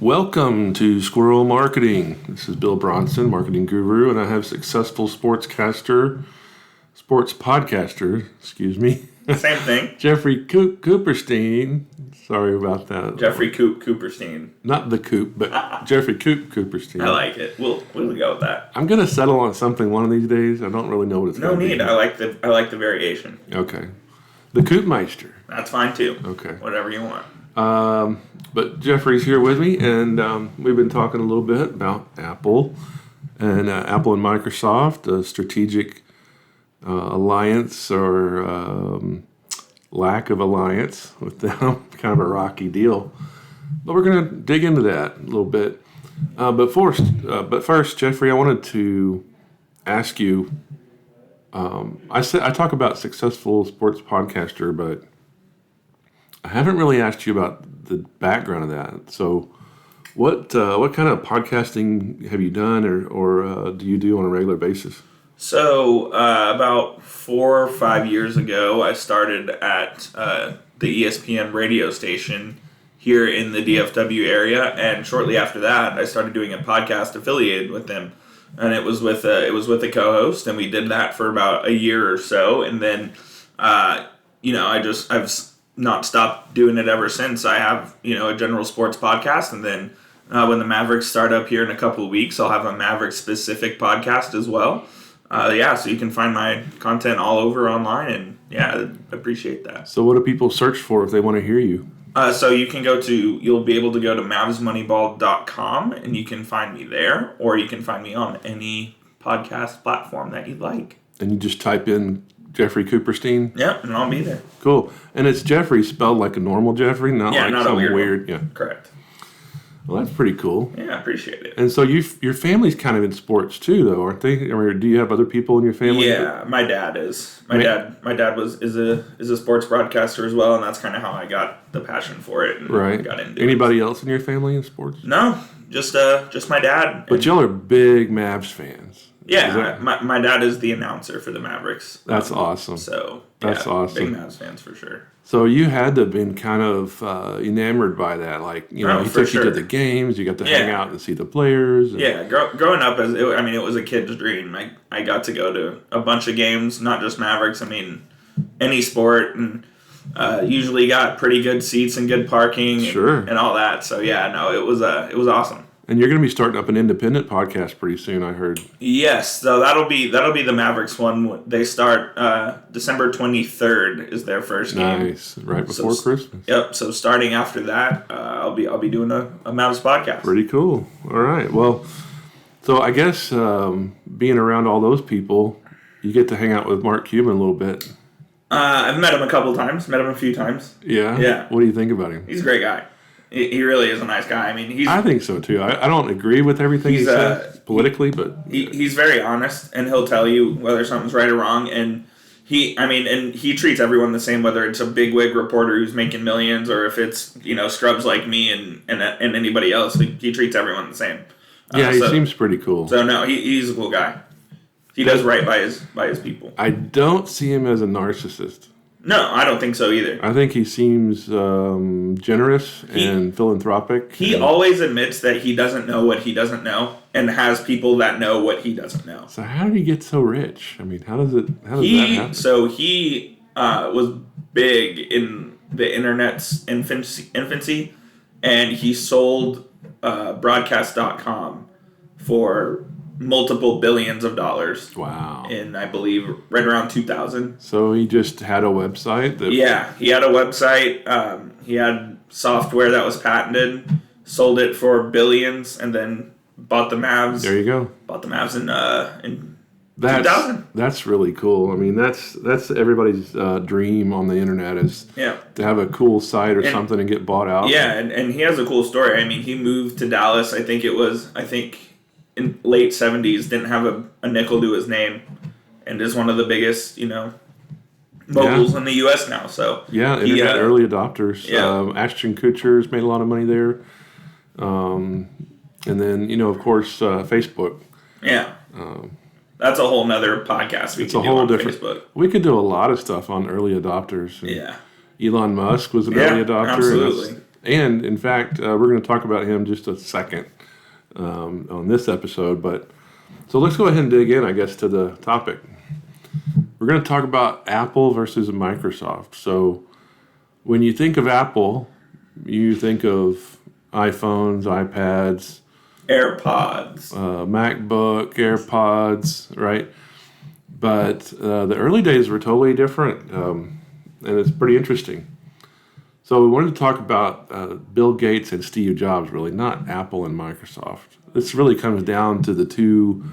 Welcome to Squirrel Marketing. This is Bill Bronson, marketing guru, and I have successful sports podcaster, Same thing. Jeffrey Cooperstein. Sorry about that. Jeffrey Cooperstein. Not the Coop, but Jeffrey Cooperstein. I like it. We'll go with that. I'm gonna settle on something one of these days. I don't really know what it's No gonna need. be. I like the variation. Okay. The Coopmeister. That's fine too. Okay. Whatever you want. But Jeffrey's here with me, and we've been talking a little bit about Apple and Microsoft, a strategic alliance or lack of alliance with them, kind of a rocky deal. But we're going to dig into that a little bit. But first, Jeffrey, I wanted to ask you. I talk about successful sports podcaster, but I haven't really asked you about the background of that. So, what kind of podcasting have you done, or do you do on a regular basis? So, about 4 or 5 years ago, I started at the ESPN radio station here in the DFW area, and shortly after that, I started doing a podcast affiliated with them, and it was with a co-host, and we did that for about a year or so, and then I've not stopped doing it ever since. I have, a general sports podcast, and then when the Mavericks start up here in a couple of weeks, I'll have a Mavericks-specific podcast as well. So you can find my content all over online, and I appreciate that. So what do people search for if they want to hear you? So you'll be able to go to mavsmoneyball.com, and you can find me there, or you can find me on any podcast platform that you'd like. And you just type in Jeffrey Cooperstein? Yeah, and I'll be there. Cool. And it's Jeffrey spelled like a normal Jeffrey, not some weird. Yeah, correct. Well, that's pretty cool. Yeah, I appreciate it. And so your family's kind of in sports too, though, aren't they? Or do you have other people in your family? Yeah, my dad is. My dad is a sports broadcaster as well, and that's kind of how I got the passion for it. And right. Got into Anybody else in your family in sports? No, just my dad. But y'all are big Mavs fans. Yeah, my dad is the announcer for the Mavericks. That's awesome. So that's awesome. Big Mavs fans for sure. So you had to have been kind of enamored by that, like he took you to the games. You got to hang out and see the players. Yeah, growing up it was a kid's dream. I got to go to a bunch of games, not just Mavericks. I mean, any sport, and usually got pretty good seats and good parking, and all that. So it was awesome. And you're going to be starting up an independent podcast pretty soon, I heard. Yes, so that'll be the Mavericks one. They start December 23rd is their first game. Nice, right before Christmas. Yep. So starting after that, I'll be doing a Mavs podcast. Pretty cool. All right. Well, so I guess being around all those people, you get to hang out with Mark Cuban a little bit. I've met him a couple times. Met him a few times. Yeah. Yeah. What do you think about him? He's a great guy. He really is a nice guy. I mean, I think so too. I don't agree with everything he says politically, but he's very honest, and he'll tell you whether something's right or wrong. And he treats everyone the same, whether it's a bigwig reporter who's making millions or if it's scrubs like me and anybody else. He treats everyone the same. Yeah, he seems pretty cool. So no, he's a cool guy. He does right by his people. I don't see him as a narcissist. No, I don't think so either. I think he seems generous and philanthropic. He always admits that he doesn't know what he doesn't know, and has people that know what he doesn't know. So how did he get so rich? I mean, how does that happen? So he was big in the internet's infancy, and he sold broadcast.com for multiple billions of dollars. Wow. In, I believe, right around 2000. So he just had a website? He had a website. He had software that was patented, sold it for billions, and then bought the Mavs. There you go. Bought the Mavs in 2000. That's really cool. I mean, that's everybody's dream on the internet is to have a cool site or something and get bought out. Yeah, and he has a cool story. I mean, he moved to Dallas, I think in late 70s, didn't have a nickel to his name, and is one of the biggest, moguls in the U.S. now. So internet early adopters. Yeah. Ashton Kutcher's made a lot of money there. And then, of course, Facebook. Yeah. That's a whole nother podcast we could do on Facebook. We could do a lot of stuff on early adopters. Yeah. Elon Musk was an early adopter. Absolutely. And in fact, we're going to talk about him just a second on this episode. But so let's go ahead and dig in, I guess, to the topic. We're going to talk about Apple versus Microsoft. So when you think of Apple, you think of iPhones, iPads, AirPods, MacBook, AirPods, right? But the early days were totally different, and it's pretty interesting. So we wanted to talk about Bill Gates and Steve Jobs, really, not Apple and Microsoft. This really comes down to the two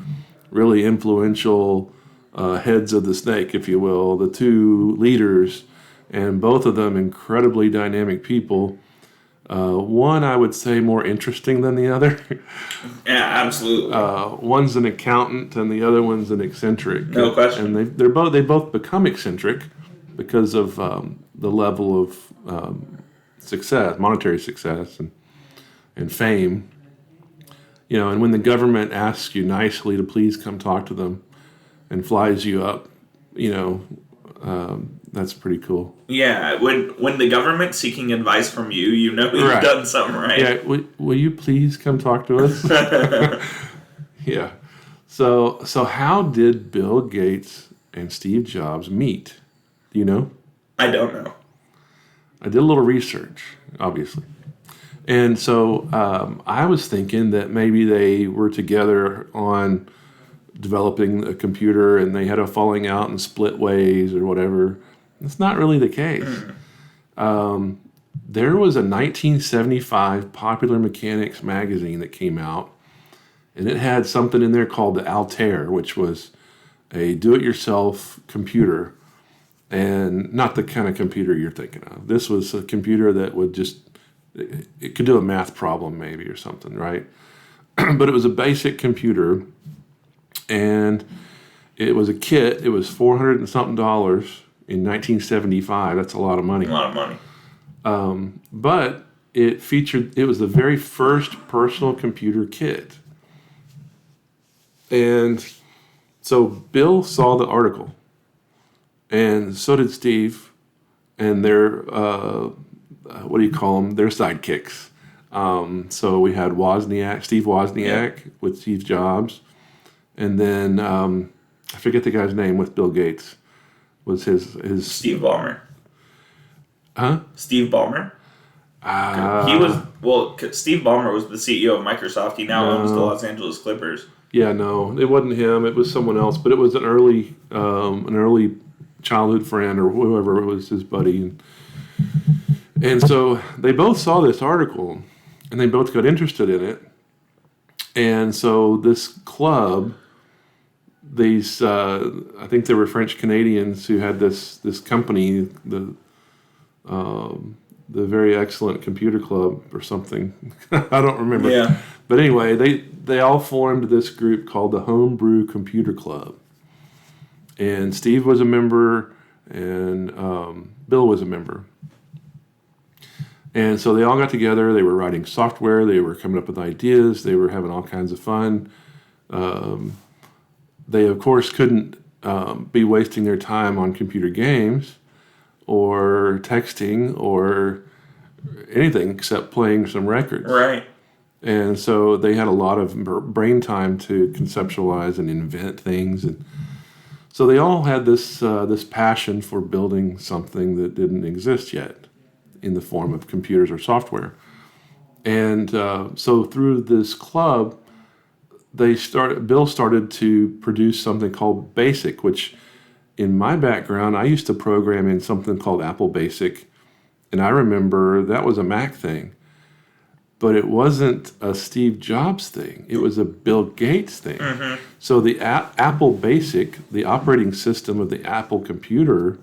really influential heads of the snake, if you will, the two leaders, and both of them incredibly dynamic people. One, I would say, more interesting than the other. Yeah, absolutely. One's an accountant, and the other one's an eccentric. No question. And they both become eccentric because of the level of success, monetary success, and fame. And when the government asks you nicely to please come talk to them, and flies you up, that's pretty cool. Yeah, when the government's seeking advice from you, you've Right. done something right. Yeah, will you please come talk to us? Yeah. So how did Bill Gates and Steve Jobs meet? Do you know? I don't know. I did a little research, obviously. And so I was thinking that maybe they were together on developing a computer and they had a falling out and split ways or whatever. That's not really the case. There was a 1975 Popular Mechanics magazine that came out, and it had something in there called the Altair, which was a do-it-yourself computer, and not the kind of computer you're thinking of. This was a computer that would it could do a math problem maybe or something, right? But it was a basic computer, and it was a kit. It was $400 and something in 1975. That's a lot of money. A lot of money. But it was the very first personal computer kit. And so Bill saw the article, and so did Steve, and their, what do you call them? Their sidekicks. So we had Steve Wozniak with Steve Jobs. And then I forget the guy's name with Bill Gates. Was his Steve Ballmer. Huh? Steve Ballmer. Steve Ballmer was the CEO of Microsoft. He now owns the Los Angeles Clippers. Yeah, no, it wasn't him. It was someone else. But it was an early childhood friend or whoever, it was his buddy. And so they both saw this article, and they both got interested in it. And so this club, these I think they were French Canadians who had this company, the very excellent computer club or something. I don't remember. Yeah. But anyway, they all formed this group called the Homebrew Computer Club. And Steve was a member, and Bill was a member. And so they all got together. They were writing software. They were coming up with ideas. They were having all kinds of fun. They, of course, couldn't be wasting their time on computer games or texting or anything except playing some records. Right. And so they had a lot of brain time to conceptualize and invent things. And so they all had this passion for building something that didn't exist yet in the form of computers or software. And so through this club, Bill started to produce something called BASIC, which in my background, I used to program in something called Apple Basic. And I remember that was a Mac thing. But it wasn't a Steve Jobs thing. It was a Bill Gates thing. Mm-hmm. So the Apple Basic, the operating system of the Apple computer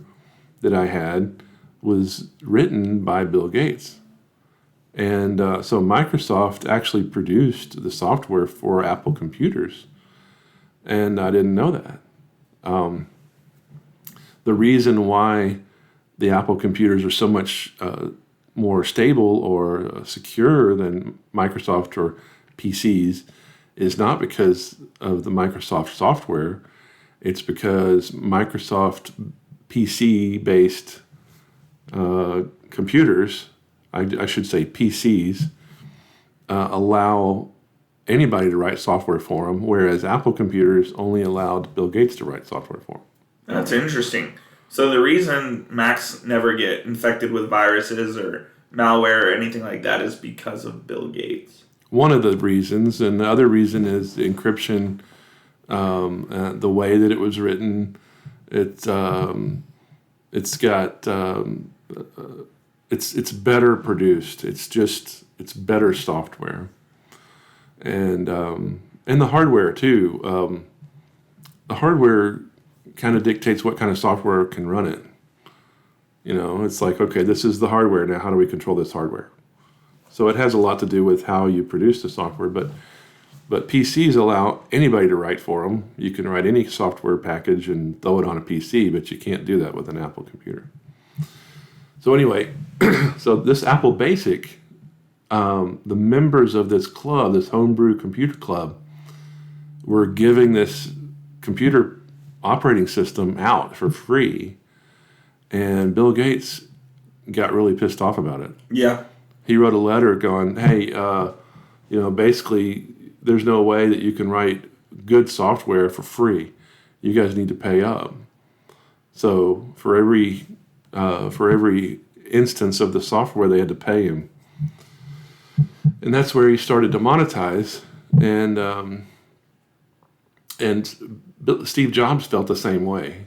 that I had, was written by Bill Gates. And so Microsoft actually produced the software for Apple computers. And I didn't know that. The reason why the Apple computers are so much more stable or secure than Microsoft or PCs is not because of the Microsoft software. It's because Microsoft PC-based computers I should say PCs, allow anybody to write software for them, whereas Apple computers only allowed Bill Gates to write software for them. That's interesting. So the reason Macs never get infected with viruses or malware or anything like that is because of Bill Gates. One of the reasons, and the other reason is the encryption, the way that it was written. It's got it's better produced. It's better software, and the hardware too. The hardware kind of dictates what kind of software can run it. It's like, okay, this is the hardware. Now, how do we control this hardware? So it has a lot to do with how you produce the software. But PCs allow anybody to write for them. You can write any software package and throw it on a PC, but you can't do that with an Apple computer. So anyway, so this Apple Basic, the members of this club, this homebrew computer club, were giving this computer operating system out for free, and Bill Gates got really pissed off about it. Yeah. He wrote a letter going, hey, basically there's no way that you can write good software for free. You guys need to pay up. So for every instance of the software, they had to pay him. And that's where he started to monetize, and Steve Jobs felt the same way,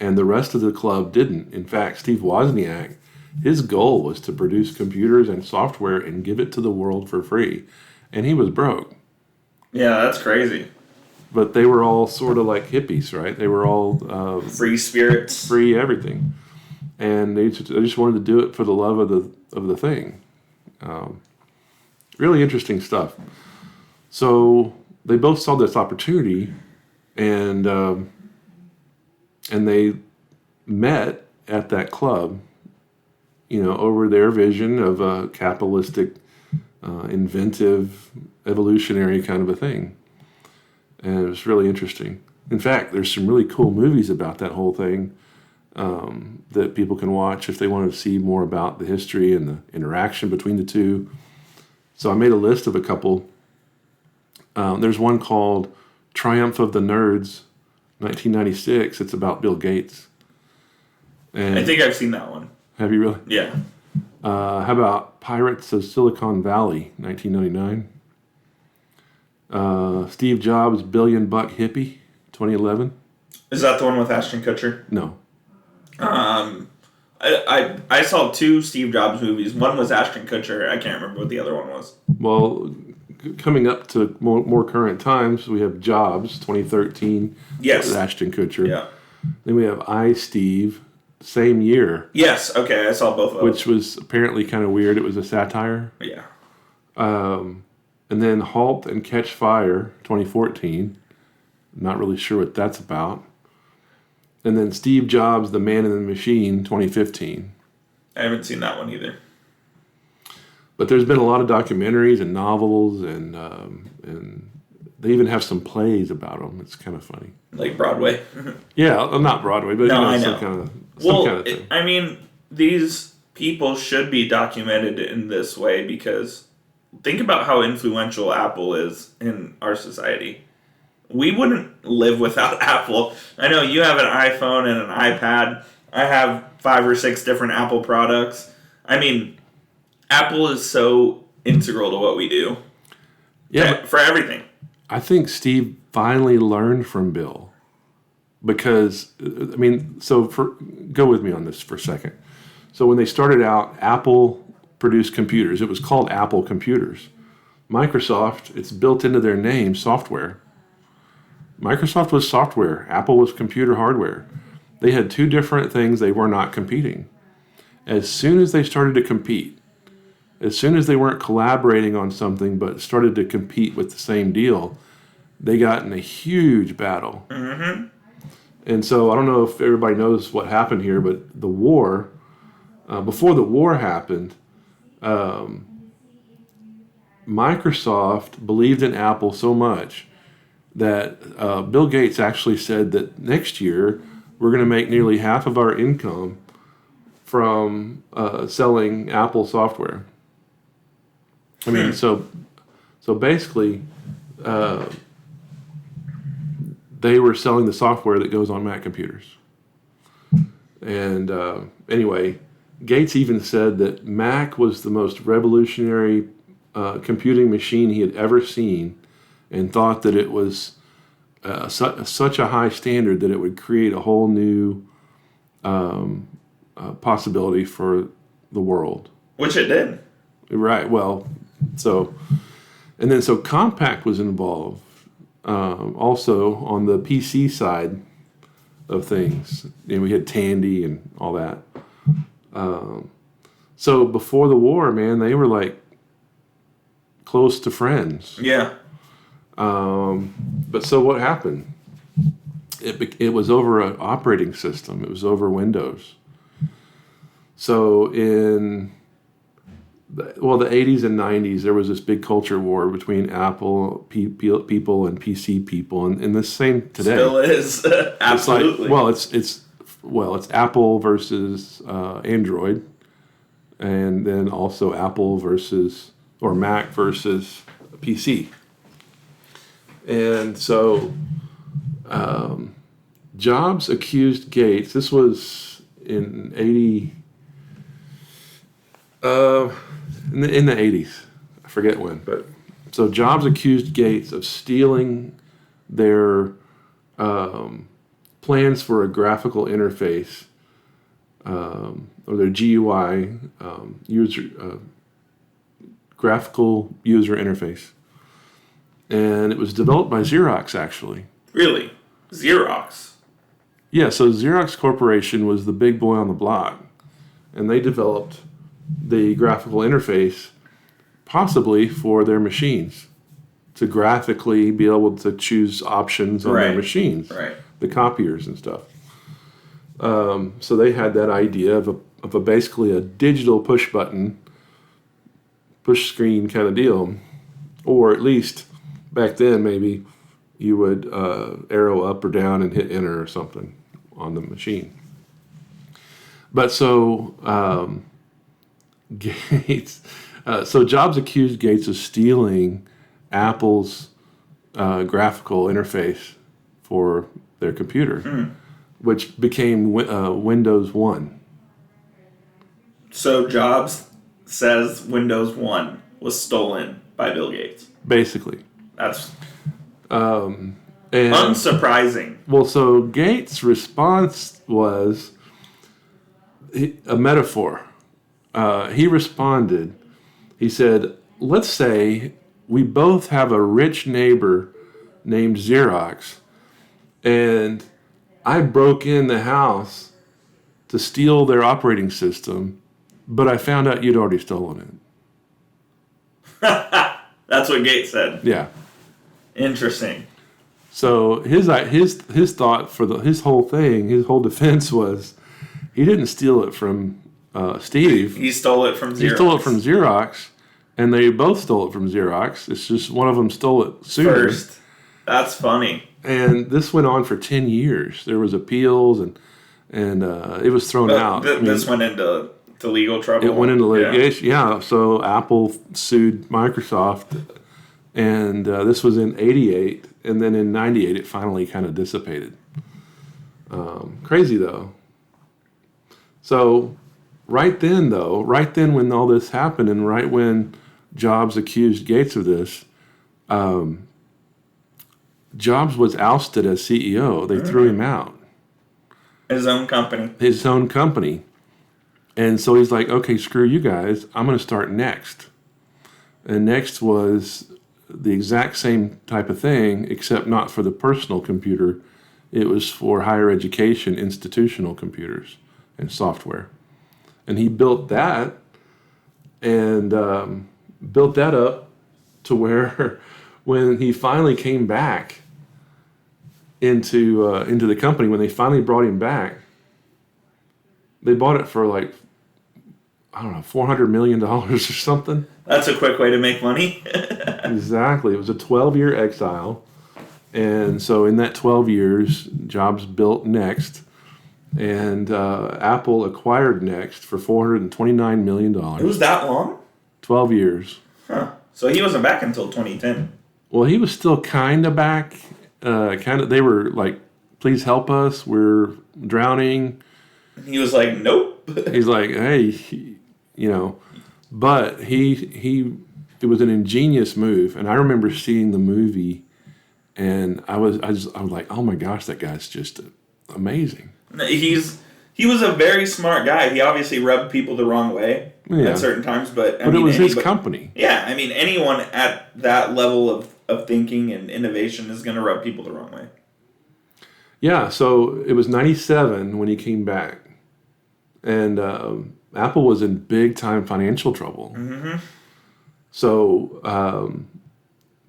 and the rest of the club didn't. In fact, Steve Wozniak, his goal was to produce computers and software and give it to the world for free, and he was broke. Yeah, that's crazy. But they were all sort of like hippies, right? They were all free spirits, free everything, and they just wanted to do it for the love of the thing. Really interesting stuff. So they both saw this opportunity, and they met at that club, over their vision of a capitalistic, inventive, evolutionary kind of a thing. And it was really interesting. In fact, there's some really cool movies about that whole thing that people can watch if they want to see more about the history and the interaction between the two. So I made a list of a couple. There's one called Triumph of the Nerds, 1996. It's about Bill Gates. And I think I've seen that one. Have you really? Yeah. How about Pirates of Silicon Valley, 1999? Steve Jobs' Billion Buck Hippie, 2011. Is that the one with Ashton Kutcher? No. I saw two Steve Jobs movies. One was Ashton Kutcher. I can't remember what the other one was. Well, coming up to more current times, we have Jobs, 2013. Yes. With Ashton Kutcher. Yeah. Then we have I, Steve, same year. Yes. Okay, I saw both of those. Which was apparently kind of weird. It was a satire. Yeah. And then Halt and Catch Fire, 2014. Not really sure what that's about. And then Steve Jobs, The Man in the Machine, 2015. I haven't seen that one either. But there's been a lot of documentaries and novels, and they even have some plays about them. It's kind of funny. Like Broadway? Yeah, not Broadway, but no, I know. some kind of thing. I mean, these people should be documented in this way because think about how influential Apple is in our society. We wouldn't live without Apple. I know you have an iPhone and an iPad. I have 5 or 6 different Apple products. I mean, Apple is so integral to what we do. Yeah. For everything. I think Steve finally learned from Bill. Because, I mean, go with me on this for a second. So when they started out, Apple produced computers. It was called Apple Computers. Microsoft, it's built into their name, software. Microsoft was software. Apple was computer hardware. They had two different things. They were not competing. As soon as they started to compete, as soon as they weren't collaborating on something but started to compete with the same deal, they got in a huge battle. Mm-hmm. And so I don't know if everybody knows what happened here, but the war, before the war happened, Microsoft believed in Apple so much that Bill Gates actually said that next year we're going to make nearly half of our income from selling Apple software. I mean, so basically, they were selling the software that goes on Mac computers. And anyway, Gates even said that Mac was the most revolutionary computing machine he had ever seen, and thought that it was such a high standard that it would create a whole new possibility for the world. Which it did. Right. Well, so Compaq was involved also on the PC side of things. And we had Tandy and all that. So before the war, man, they were like close to friends. Yeah. But so what happened? It was over an operating system. It was over Windows. So in the 80s and 90s, there was this big culture war between Apple people and PC people, and the same today. Still is. Absolutely. It's it's Apple versus Android, and then also Apple versus or Mac versus PC. And so Jobs accused Gates. This was in in the 80s. I forget when, but so Jobs accused Gates of stealing their plans for a graphical interface, or their GUI, graphical user interface. And it was developed by Xerox, actually. Really? Xerox? Yeah, so Xerox Corporation was the big boy on the block, and they developed the graphical interface possibly for their machines to graphically be able to choose options on their machines, the copiers and stuff. So they had that idea of basically a digital push screen kind of deal, or at least back then maybe you would arrow up or down and hit enter or something on the machine. But so Jobs accused Gates of stealing Apple's graphical interface for their computer, which became Windows 1. So Jobs says Windows 1 was stolen by Bill Gates. Basically. That's and, unsurprising. Well, so Gates' response was a metaphor. He responded, he said, let's say we both have a rich neighbor named Xerox, and I broke in the house to steal their operating system, but I found out you'd already stolen it. That's what Gates said. Yeah. Interesting. So his thought for his whole defense was he didn't steal it from Steve. He stole it from Xerox. He stole it from Xerox, and they both stole it from Xerox. It's just one of them stole it sooner. First. That's funny. And this went on for 10 years. There was appeals, and it was thrown out. This went into legal trouble. It went into litigation. Yeah. So Apple sued Microsoft, and this was in '88, and then in '98 it finally kind of dissipated. Crazy though. So right then when all this happened, and right when Jobs accused Gates of this, Jobs was ousted as CEO. They threw him out. His own company. And so he's like, okay, screw you guys. I'm going to start Next. And Next was the exact same type of thing, except not for the personal computer. It was for higher education, institutional computers and software. And he built that and built that up to where when he finally came back into the company, when they finally brought him back, they bought it for like, I don't know, $400 million or something. That's a quick way to make money. Exactly. It was a 12-year exile. And so in that 12 years, Jobs built Next. And Apple acquired Next for $429 million. It was that long? 12 years. Huh. So he wasn't back until 2010. Well, he was still kind of back. They were like, please help us. We're drowning. He was like, nope. He's like, hey, but it was an ingenious move. And I remember seeing the movie, and I was like, oh my gosh, that guy's just amazing. He was a very smart guy. He obviously rubbed people the wrong way at certain times, but it was his company. Yeah, I mean, anyone at that level of thinking and innovation is going to rub people the wrong way. Yeah, so it was 97 when he came back, and Apple was in big time financial trouble. Mm-hmm. So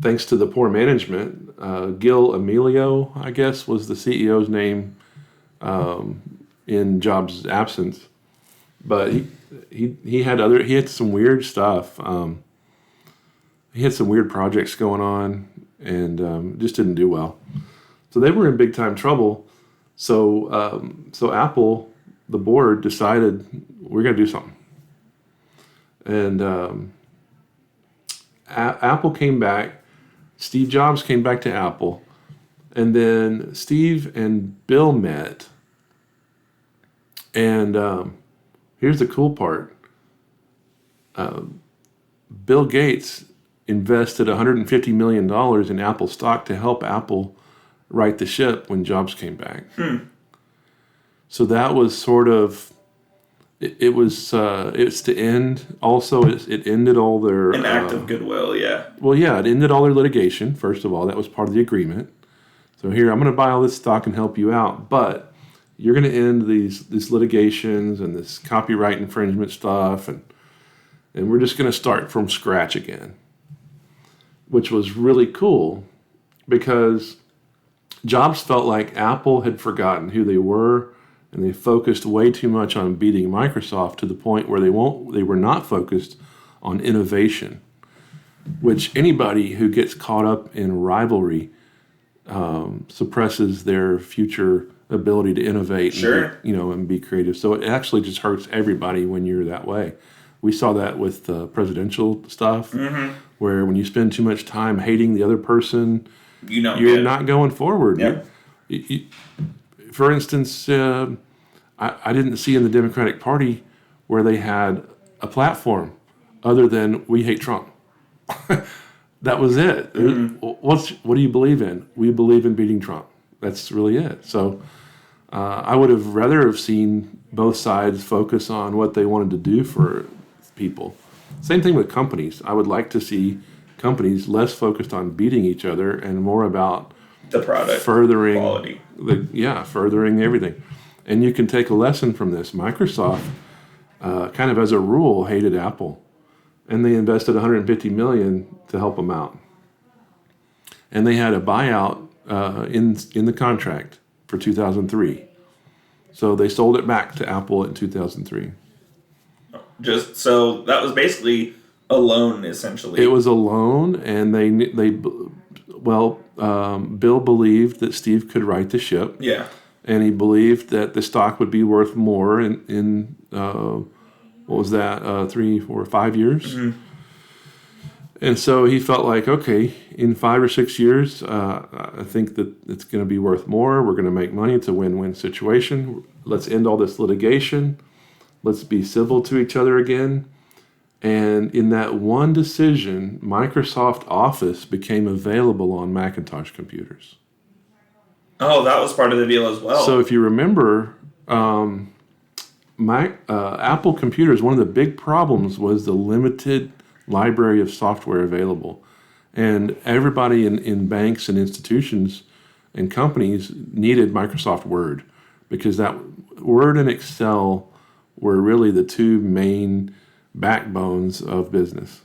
thanks to the poor management, Gil Amelio, I guess, was the CEO's name. In Jobs' absence, but he had some weird stuff. He had some weird projects going on, and just didn't do well. So they were in big time trouble. So Apple, the board, decided we're going to do something, and Apple came back. Steve Jobs came back to Apple, and then Steve and Bill met. And here's the cool part. Bill Gates invested $150 million in Apple stock to help Apple right the ship when Jobs came back. So that was sort of, it's to end. Also, it ended all their... An act of goodwill, yeah. Well, yeah, it ended all their litigation, first of all. That was part of the agreement. So here, I'm going to buy all this stock and help you out, but you're going to end these litigations and this copyright infringement stuff, and we're just going to start from scratch again, which was really cool because Jobs felt like Apple had forgotten who they were, and they focused way too much on beating Microsoft to the point where they were not focused on innovation, which anybody who gets caught up in rivalry suppresses their future ability to innovate, sure, and be creative. So it actually just hurts everybody when you're that way. We saw that with presidential stuff, where when you spend too much time hating the other person, you're not going forward. Yep. For instance, I didn't see in the Democratic Party where they had a platform other than we hate Trump. That was it. What do you believe in? We believe in beating Trump. That's really it. So I would have rather have seen both sides focus on what they wanted to do for people. Same thing with companies. I would like to see companies less focused on beating each other and more about the product, furthering quality. Furthering everything. And you can take a lesson from this. Microsoft, kind of as a rule, hated Apple, and they invested $150 million to help them out. And they had a buyout in the contract for 2003. So they sold it back to Apple in 2003. Just so that was basically a loan, essentially. It was a loan, and Bill believed that Steve could right the ship. Yeah. And he believed that the stock would be worth more in what was that, 3, 4, 5 years? Mm-hmm. And so he felt like, okay, in 5 or 6 years, I think that it's going to be worth more. We're going to make money. It's a win-win situation. Let's end all this litigation. Let's be civil to each other again. And in that one decision, Microsoft Office became available on Macintosh computers. Oh, that was part of the deal as well. So if you remember, Apple computers, one of the big problems was the limited library of software available. And everybody in banks and institutions and companies needed Microsoft Word, because that Word and Excel were really the two main backbones of business.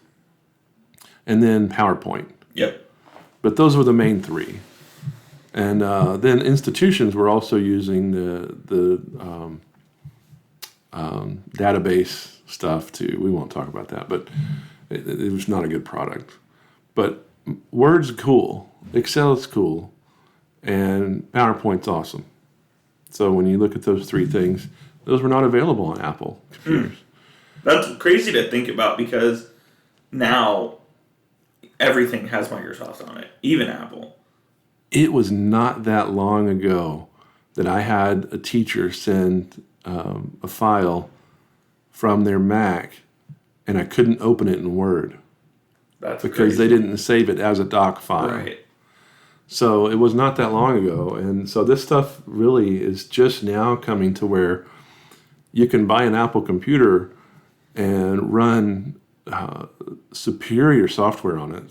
And then PowerPoint. Yep. But those were the main three. And then institutions were also using the database stuff too. We won't talk about that, but it was not a good product. But Word's cool, Excel's cool, and PowerPoint's awesome. So when you look at those three things, those were not available on Apple computers. That's crazy to think about because now everything has Microsoft on it, even Apple. It was not that long ago that I had a teacher send a file from their Mac, and I couldn't open it in Word. That's because crazy. they didn't save it as a doc file. Right. So it was not that long ago. And so this stuff really is just now coming to where you can buy an Apple computer and run superior software on it.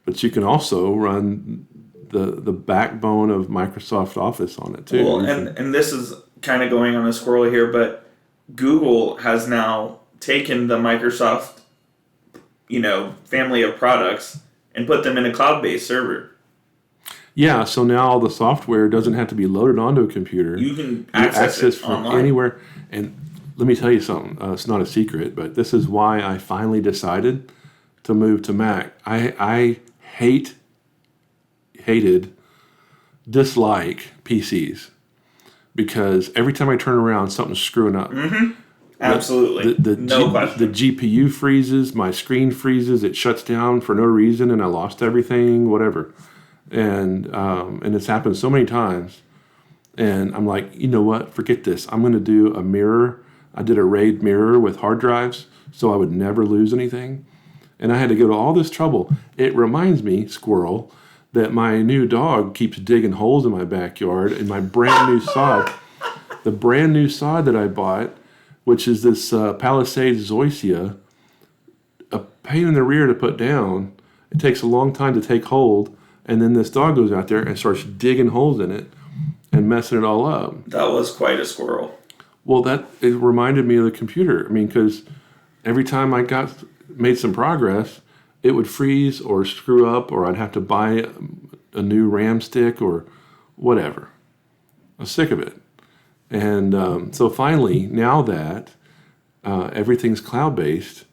But you can also run the backbone of Microsoft Office on it too. Well, and this is kind of going on a squirrel here, but Google has now taken the Microsoft, family of products and put them in a cloud-based server. Yeah, so now all the software doesn't have to be loaded onto a computer. You can access it from online. anywhere. And let me tell you something. It's not a secret, but this is why I finally decided to move to Mac. I dislike PCs because every time I turn around, something's screwing up. Mm-hmm. Absolutely. No question. The GPU freezes, my screen freezes, it shuts down for no reason, and I lost everything, whatever. And it's happened so many times. And I'm like, you know what? Forget this. I'm going to do a mirror. I did a RAID mirror with hard drives so I would never lose anything. And I had to go to all this trouble. It reminds me, Squirrel, that my new dog keeps digging holes in my backyard in my brand new sod. The brand new sod that I bought, which is this Palisades zoysia, a pain in the rear to put down. It takes a long time to take hold. And then this dog goes out there and starts digging holes in it and messing it all up. That was quite a squirrel. Well, it reminded me of the computer. I mean, because every time I made some progress, it would freeze or screw up, or I'd have to buy a new RAM stick or whatever. I was sick of it. And so finally, now that everything's cloud-based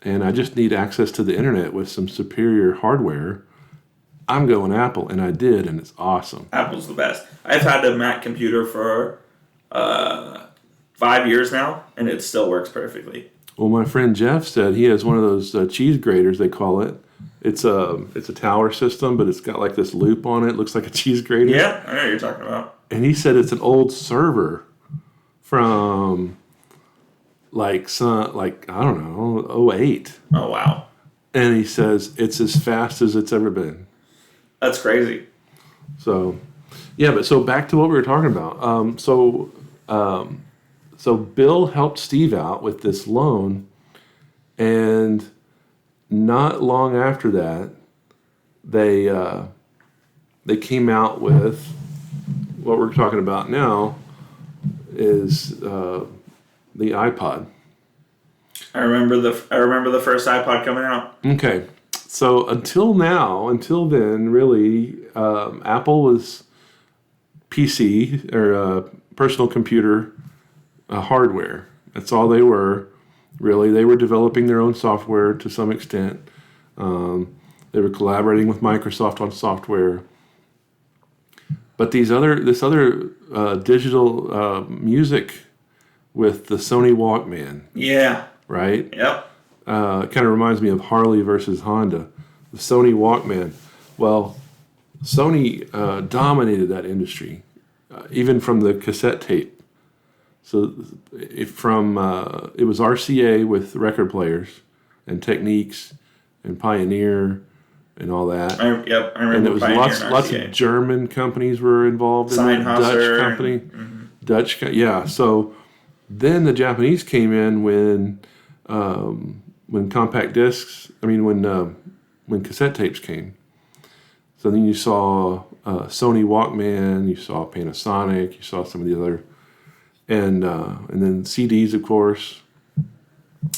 and I just need access to the internet with some superior hardware, I'm going Apple, and I did, and it's awesome. Apple's the best. I've had a Mac computer for 5 years now, and it still works perfectly. Well, my friend Jeff said he has one of those cheese graters, they call it. It's a tower system, but it's got like this loop on it. It looks like a cheese grater. Yeah, I know what you're talking about. And he said it's an old server from I don't know, 08. Oh, wow. And he says it's as fast as it's ever been. That's crazy. So, yeah, but so back to what we were talking about. So Bill helped Steve out with this loan, and not long after that, they came out with what we're talking about now is the iPod. I remember the first iPod coming out. Okay. So until then, really, Apple was PC or personal computer hardware. That's all they were. Really, they were developing their own software to some extent. They were collaborating with Microsoft on software. But this other digital music with the Sony Walkman. Yeah. Right? Yep. Kind of reminds me of Harley versus Honda. The Sony Walkman. Well, Sony dominated that industry, even from the cassette tape. So it was RCA with record players and Techniques and Pioneer and all that. I remember. And it was Pioneer lots of German companies were involved in it. Dutch company. Yeah. So then the Japanese came in when compact discs. When cassette tapes came. So then you saw Sony Walkman. You saw Panasonic. You saw some of the other, and then CDs, of course.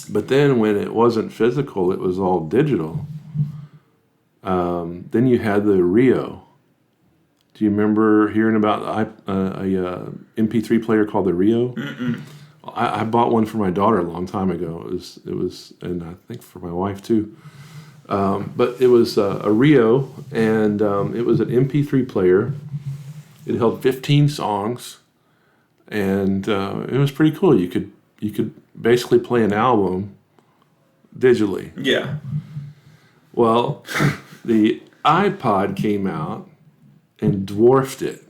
But then when it wasn't physical, it was all digital. Then you had the Rio. Do you remember hearing about a MP3 player called the Rio? Mm-mm. I bought one for my daughter a long time ago. It was, and I think for my wife too. But it was a Rio, and it was an MP3 player. It held 15 songs, and it was pretty cool. You could basically play an album digitally. Yeah. Well, the iPod came out and dwarfed it.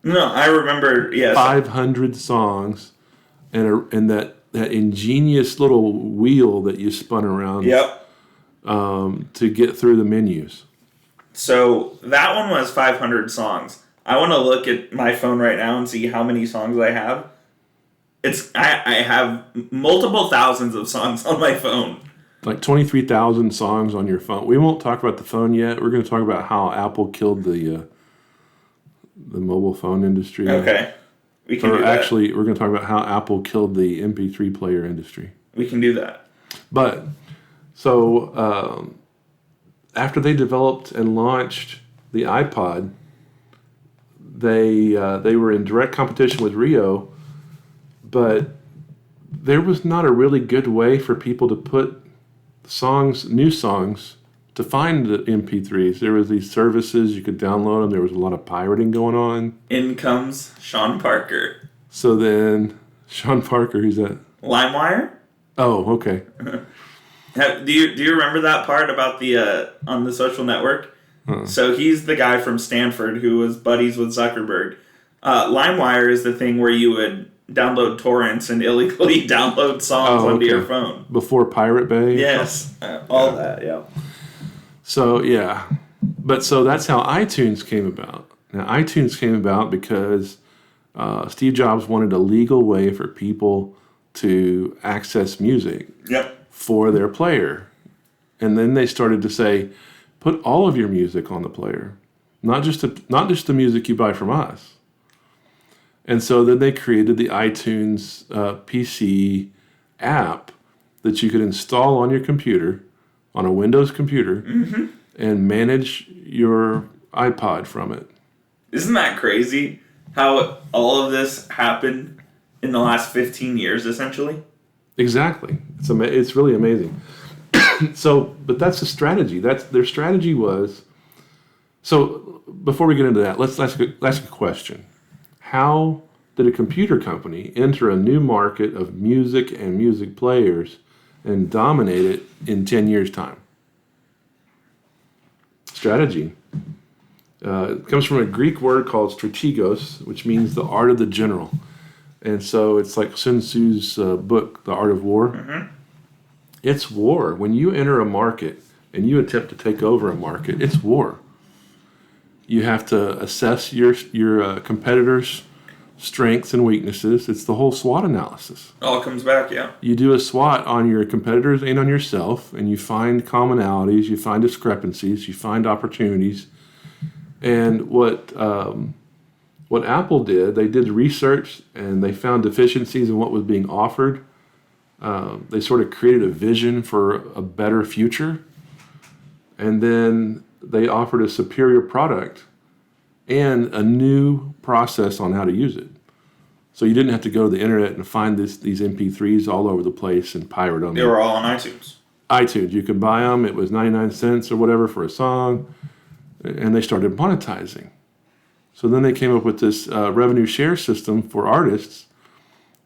No, I remember. Yes. 500 songs, and that ingenious little wheel that you spun around. Yep. To get through the menus. So that one was 500 songs. I want to look at my phone right now and see how many songs I have. I have multiple thousands of songs on my phone. Like 23,000 songs on your phone. We won't talk about the phone yet. We're going to talk about how Apple killed the mobile phone industry. Okay. We can do that. Actually, we're going to talk about how Apple killed the MP3 player industry. We can do that. But, so, after they developed and launched the iPod, they were in direct competition with Rio, but there was not a really good way for people to put new songs, to find the MP3s. There was these services, you could download them. There was a lot of pirating going on. In comes Sean Parker. So then, Sean Parker, who's that? LimeWire? Oh, okay. Do you remember that part about the on the social network? So he's the guy from Stanford who was buddies with Zuckerberg. LimeWire is the thing where you would download torrents and illegally download songs onto your phone. Before Pirate Bay? Yes. All that, yeah. So, yeah. But so that's how iTunes came about. Now, iTunes came about because Steve Jobs wanted a legal way for people to access music for their player. And then they started to say, put all of your music on the player, not just the music you buy from us. And so then they created the iTunes PC app that you could install on your computer, on a Windows computer, and manage your iPod from it. Isn't that crazy how all of this happened in the last 15 years, essentially? Exactly. It's really amazing. But that's the strategy. Their strategy was... So before we get into that, let's ask a question. How did a computer company enter a new market of music and music players and dominate it in 10 years' time? Strategy. It comes from a Greek word called strategos, which means the art of the general. And so it's like Sun Tzu's book, The Art of War. Mm-hmm. It's war. When you enter a market and you attempt to take over a market, it's war. You have to assess your competitors' strengths and weaknesses. It's the whole SWOT analysis. All comes back, yeah. You do a SWOT on your competitors and on yourself, and you find commonalities, you find discrepancies, you find opportunities. And what Apple did, they did research and they found deficiencies in what was being offered. They sort of created a vision for a better future. And then they offered a superior product and a new process on how to use it. So you didn't have to go to the internet and find these MP3s all over the place and pirate them. They were all on iTunes. iTunes. You could buy them. It was 99 cents or whatever for a song. And they started monetizing. So then they came up with this revenue share system for artists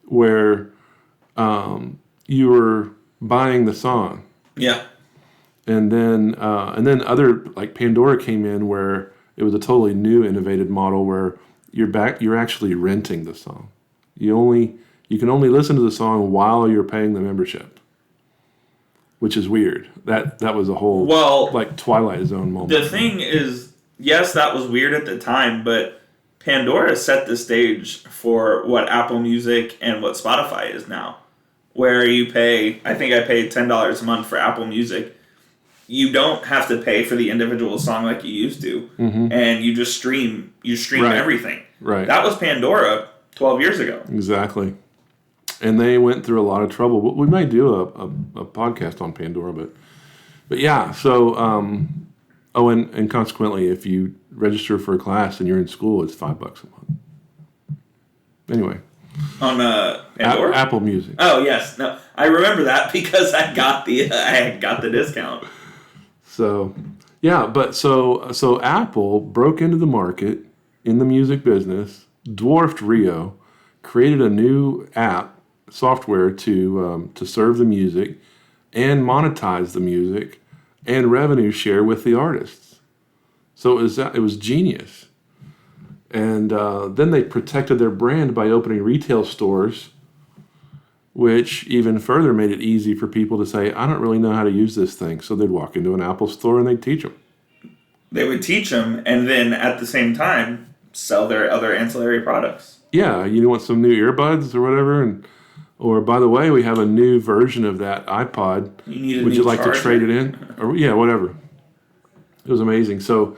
where you were buying the song. Yeah. And then other, like Pandora came in where it was a totally new, innovative model where you're actually renting the song. You can only listen to the song while you're paying the membership, which is weird. That was a whole like Twilight Zone moment. The thing is, yes, that was weird at the time, but Pandora set the stage for what Apple Music and what Spotify is now, where you pay. I think I paid $10 a month for Apple Music. You don't have to pay for the individual song like you used to, and you just stream. You stream everything. Right. That was Pandora 12 years ago. Exactly. And they went through a lot of trouble. We might do a podcast on Pandora, but yeah. So, and consequently, if you register for a class and you're in school, it's $5 a month. Anyway. On Pandora? Apple Music. Oh yes, no, I remember that because I got the discount. So, yeah, but so Apple broke into the market in the music business, dwarfed Rio, created a new app software to serve the music and monetize the music and revenue share with the artists. So it was genius. And then they protected their brand by opening retail stores, which even further made it easy for people to say, I don't really know how to use this thing. So they'd walk into an Apple store and they'd teach them. They would teach them and then at the same time sell their other ancillary products. Yeah, you want some new earbuds or whatever, or by the way, we have a new version of that iPod. Would you like to trade it in? Or yeah, whatever. It was amazing. So,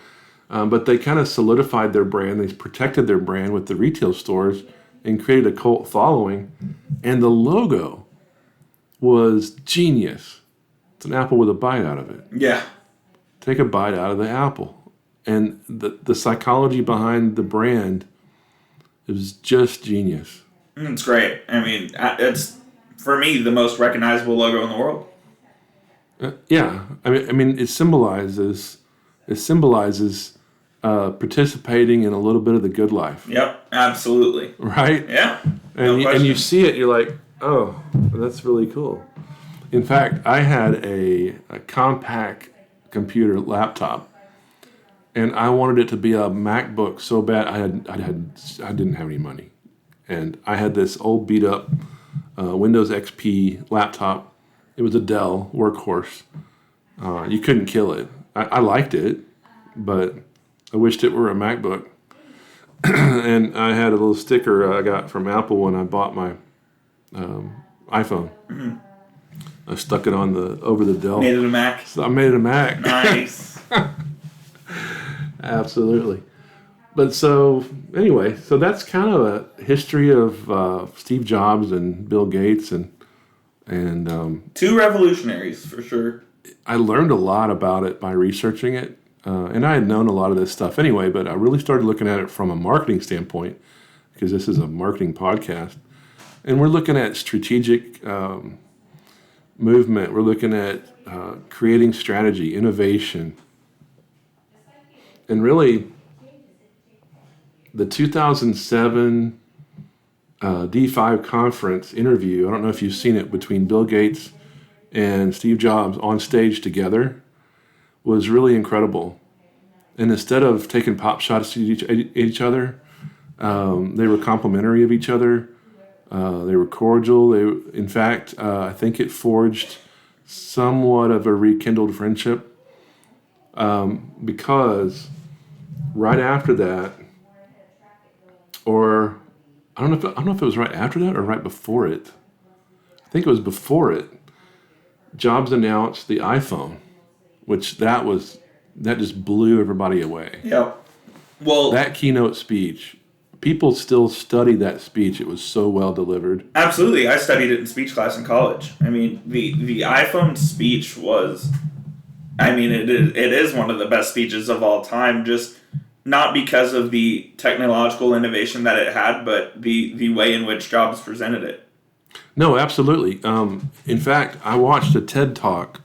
but they kind of solidified their brand. They protected their brand with the retail stores and created a cult following. And the logo was genius. It's an apple with a bite out of it. Yeah. Take a bite out of the apple. And the psychology behind the brand, it was just genius. It's great. I mean, it's, for me, the most recognizable logo in the world. Yeah. I mean, it symbolizes participating in a little bit of the good life. Yep, absolutely. Right? Yeah. And you see it, you're like, oh, that's really cool. In fact, I had a compact computer laptop, and I wanted it to be a MacBook so bad. I didn't have any money, and I had this old beat up Windows XP laptop. It was a Dell workhorse. You couldn't kill it. I liked it, but I wished it were a MacBook. And I had a little sticker I got from Apple when I bought my iPhone. Mm-hmm. I stuck it over the Dell. Made it a Mac. So I made it a Mac. Nice. Absolutely. But so anyway, so that's kind of a history of Steve Jobs and Bill Gates and two revolutionaries for sure. I learned a lot about it by researching it. And I had known a lot of this stuff anyway, but I really started looking at it from a marketing standpoint because this is a marketing podcast. And we're looking at strategic movement. We're looking at creating strategy, innovation. And really, the 2007 D5 conference interview, I don't know if you've seen it, between Bill Gates and Steve Jobs on stage together, was really incredible. And instead of taking pop shots at each other, they were complimentary of each other. They were cordial. In fact, I think it forged somewhat of a rekindled friendship because right after that, or I don't know if it was right after that or right before it. I think it was before it. Jobs announced the iPhone, which that just blew everybody away. Yep. Well, that keynote speech, people still study that speech. It was so well delivered. Absolutely. I studied it in speech class in college. I mean, the iPhone speech was, I mean, it is one of the best speeches of all time, just not because of the technological innovation that it had, but the way in which Jobs presented it. No, absolutely. In fact, I watched a TED Talk.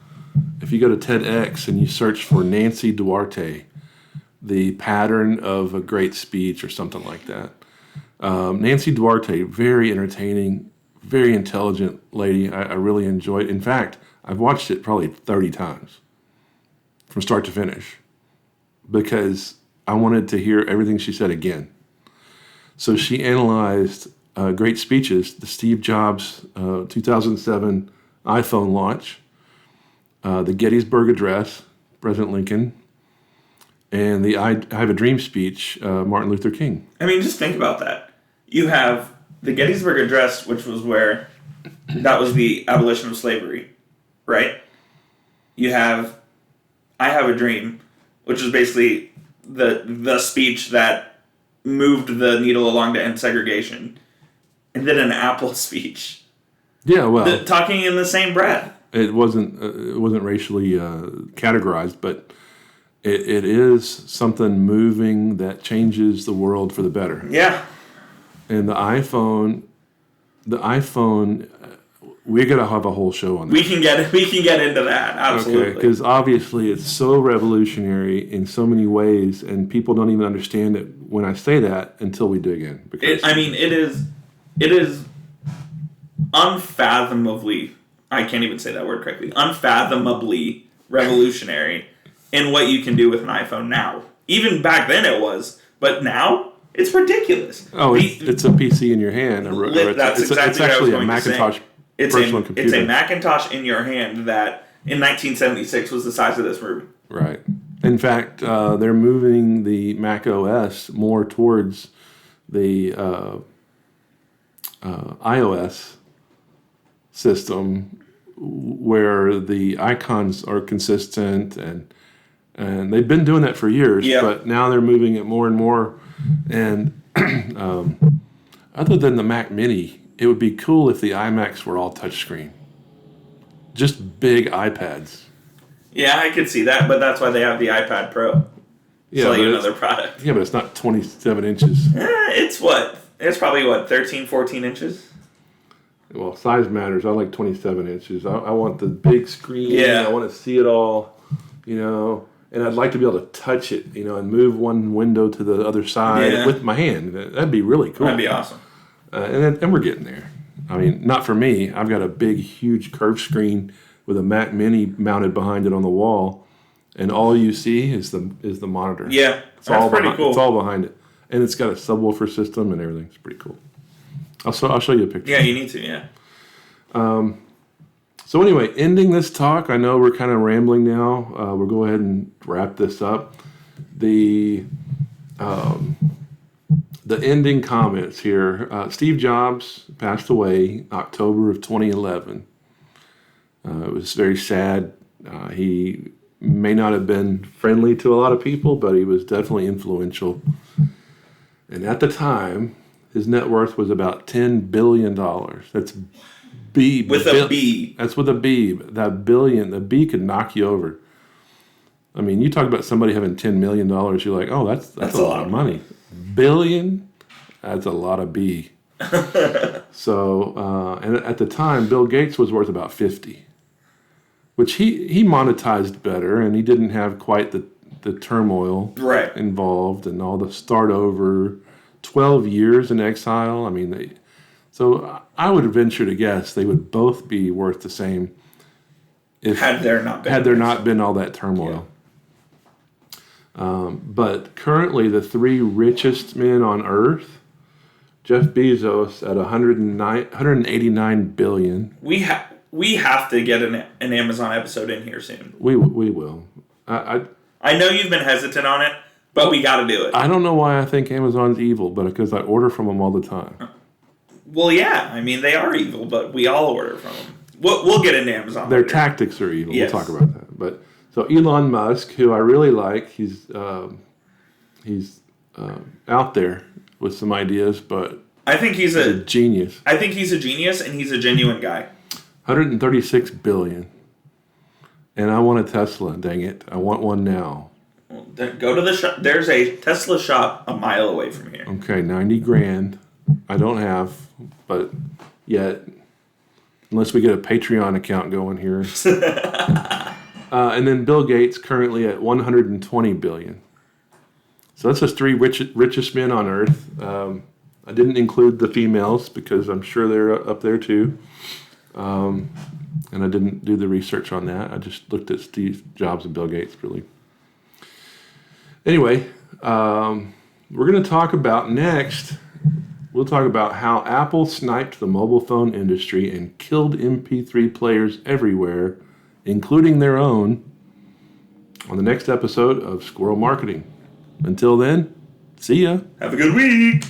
If you go to TEDx and you search for Nancy Duarte, the pattern of a great speech or something like that. Nancy Duarte, very entertaining, very intelligent lady. I really enjoyed it. In fact, I've watched it probably 30 times from start to finish because I wanted to hear everything she said again. So she analyzed great speeches, the Steve Jobs 2007 iPhone launch, the Gettysburg Address, President Lincoln, and the I Have a Dream speech, Martin Luther King. I mean, just think about that. You have the Gettysburg Address, which was where that was the abolition of slavery, right? You have I Have a Dream, which is basically the speech that moved the needle along to end segregation, and then an Apple speech. Yeah, well, talking in the same breath. It wasn't racially categorized, but it is something moving that changes the world for the better. Yeah. And the iPhone, we're gonna have a whole show on that. We can get into that, absolutely. Okay, because obviously it's so revolutionary in so many ways, and people don't even understand it when I say that until we dig in. Because it is. It is unfathomably, I can't even say that word correctly, unfathomably revolutionary in what you can do with an iPhone now. Even back then it was, but now it's ridiculous. Oh, it's a PC in your hand. That's exactly it's actually what I was a Macintosh personal computer. It's a Macintosh in your hand that in 1976 was the size of this room. Right. In fact, they're moving the Mac OS more towards the iOS system, where the icons are consistent, and they've been doing that for years. Yeah. But now they're moving it more and more. And other than the Mac Mini, it would be cool if the iMacs were all touchscreen, just big iPads. Yeah, I could see that, but that's why they have the iPad Pro. Yeah, it's like another product. Yeah, but it's not 27 inches. It's what? It's probably, 13, 14 inches? Well, size matters. I like 27 inches. I want the big screen. Yeah. I want to see it all, and I'd like to be able to touch it, and move one window to the other side with my hand. That'd be really cool. That'd be awesome. And we're getting there. I mean, not for me. I've got a big, huge curved screen with a Mac Mini mounted behind it on the wall, and all you see is the monitor. Yeah, it's all pretty behind, cool. It's all behind it, and it's got a subwoofer system and everything. It's pretty cool. I'll show you a picture. Yeah, you need to. Yeah. So anyway, ending this talk. I know we're kind of rambling now. We'll go ahead and wrap this up. The ending comments here. Steve Jobs passed away October of 2011. It was very sad. He may not have been friendly to a lot of people, but he was definitely influential. And at the time, his net worth was about $10 billion. That's B. With a B. That's with a B. That billion, the B could knock you over. I mean, you talk about somebody having $10 million, you're like, oh, that's a lot of money. Billion, that's a lot of B. So, and at the time, Bill Gates was worth about 50, which he monetized better, and he didn't have quite the turmoil involved and all the start over, 12 years in exile. I mean, so I would venture to guess they would both be worth the same had there not been all that turmoil. Yeah. But currently, the three richest men on Earth, Jeff Bezos at $189 billion. We have to get an Amazon episode in here soon. We will. I know you've been hesitant on it, but we got to do it. I don't know why I think Amazon's evil, but because I order from them all the time. Well, yeah. I mean, they are evil, but we all order from them. We'll get into Amazon. Their tactics are evil. Yes. We'll talk about that. But so Elon Musk, who I really like, he's out there with some ideas, but I think he's a genius. I think he's a genius, and he's a genuine guy. $136 billion, and I want a Tesla. Dang it, I want one now. Well, go to the shop. There's a Tesla shop a mile away from here. Okay, $90,000. I don't have, but yet, unless we get a Patreon account going here. And then Bill Gates currently at $120 billion. So that's the three richest men on Earth. I didn't include the females because I'm sure they're up there too. And I didn't do the research on that. I just looked at Steve Jobs and Bill Gates, really. Anyway, we're going to talk about next. We'll talk about how Apple sniped the mobile phone industry and killed MP3 players everywhere, including their own, on the next episode of Squirrel Marketing. Until then, see ya. Have a good week.